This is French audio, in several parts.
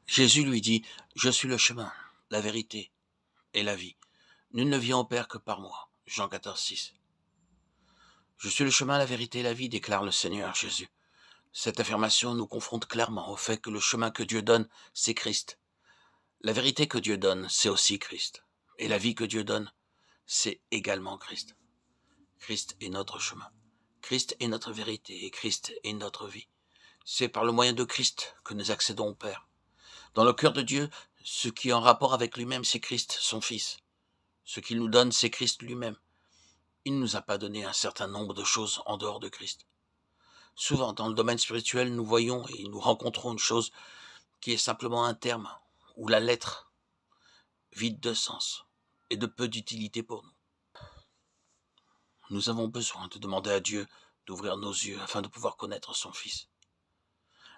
Jésus lui dit, « Je suis le chemin, la vérité et la vie. Nul ne vient au Père que par moi. » Jean 14, 6. « Je suis le chemin, la vérité et la vie », déclare le Seigneur Jésus. Cette affirmation nous confronte clairement au fait que le chemin que Dieu donne, c'est Christ. La vérité que Dieu donne, c'est aussi Christ. Et la vie que Dieu donne, c'est également Christ. Christ est notre chemin. Christ est notre vérité et Christ est notre vie. C'est par le moyen de Christ que nous accédons au Père. Dans le cœur de Dieu, ce qui est en rapport avec lui-même, c'est Christ, son Fils. Ce qu'il nous donne, c'est Christ lui-même. Il ne nous a pas donné un certain nombre de choses en dehors de Christ. Souvent, dans le domaine spirituel, nous voyons et nous rencontrons une chose qui est simplement un terme, ou la lettre, vide de sens et de peu d'utilité pour nous. Nous avons besoin de demander à Dieu d'ouvrir nos yeux afin de pouvoir connaître son Fils.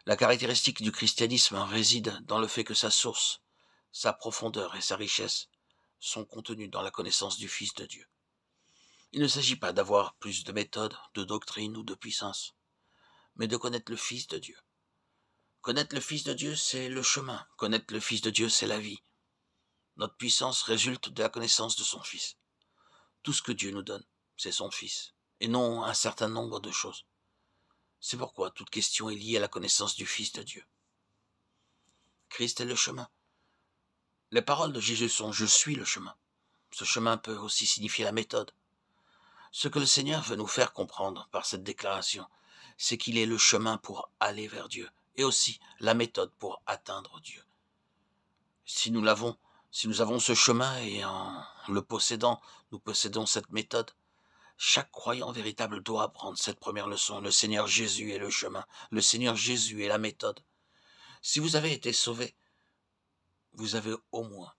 La caractéristique du christianisme réside dans le fait que sa source, sa profondeur et sa richesse sont contenus dans la connaissance du Fils de Dieu. Il ne s'agit pas d'avoir plus de méthodes, de doctrines ou de puissance, mais de connaître le Fils de Dieu. Connaître le Fils de Dieu, c'est le chemin. Connaître le Fils de Dieu, c'est la vie. Notre puissance résulte de la connaissance de son Fils. Tout ce que Dieu nous donne, c'est son Fils, et non un certain nombre de choses. C'est pourquoi toute question est liée à la connaissance du Fils de Dieu. Christ est le chemin. Les paroles de Jésus sont « Je suis le chemin ». Ce chemin peut aussi signifier la méthode. Ce que le Seigneur veut nous faire comprendre par cette déclaration, c'est qu'il est le chemin pour aller vers Dieu, et aussi la méthode pour atteindre Dieu. Si nous avons ce chemin et en le possédant, nous possédons cette méthode, chaque croyant véritable doit apprendre cette première leçon. Le Seigneur Jésus est le chemin. Le Seigneur Jésus est la méthode. Si vous avez été sauvé, vous avez au moins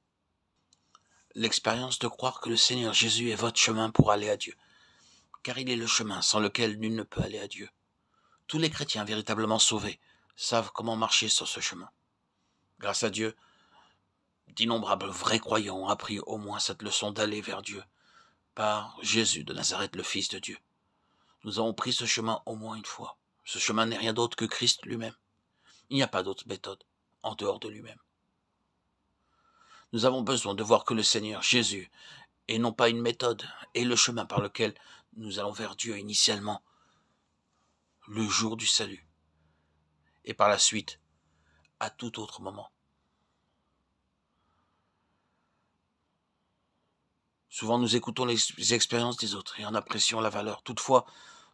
l'expérience de croire que le Seigneur Jésus est votre chemin pour aller à Dieu. Car il est le chemin sans lequel nul ne peut aller à Dieu. Tous les chrétiens véritablement sauvés savent comment marcher sur ce chemin. Grâce à Dieu, d'innombrables vrais croyants ont appris au moins cette leçon d'aller vers Dieu par Jésus de Nazareth, le Fils de Dieu. Nous avons pris ce chemin au moins une fois. Ce chemin n'est rien d'autre que Christ lui-même. Il n'y a pas d'autre méthode en dehors de lui-même. Nous avons besoin de voir que le Seigneur Jésus est non pas une méthode, est le chemin par lequel nous allons vers Dieu initialement, le jour du salut, et par la suite, à tout autre moment. Souvent nous écoutons les expériences des autres et en apprécions la valeur. Toutefois,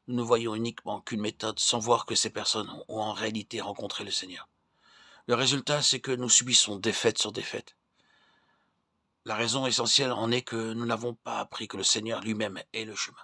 nous ne voyons uniquement qu'une méthode sans voir que ces personnes ont en réalité rencontré le Seigneur. Le résultat, c'est que nous subissons défaite sur défaite. La raison essentielle en est que nous n'avons pas appris que le Seigneur lui-même est le chemin.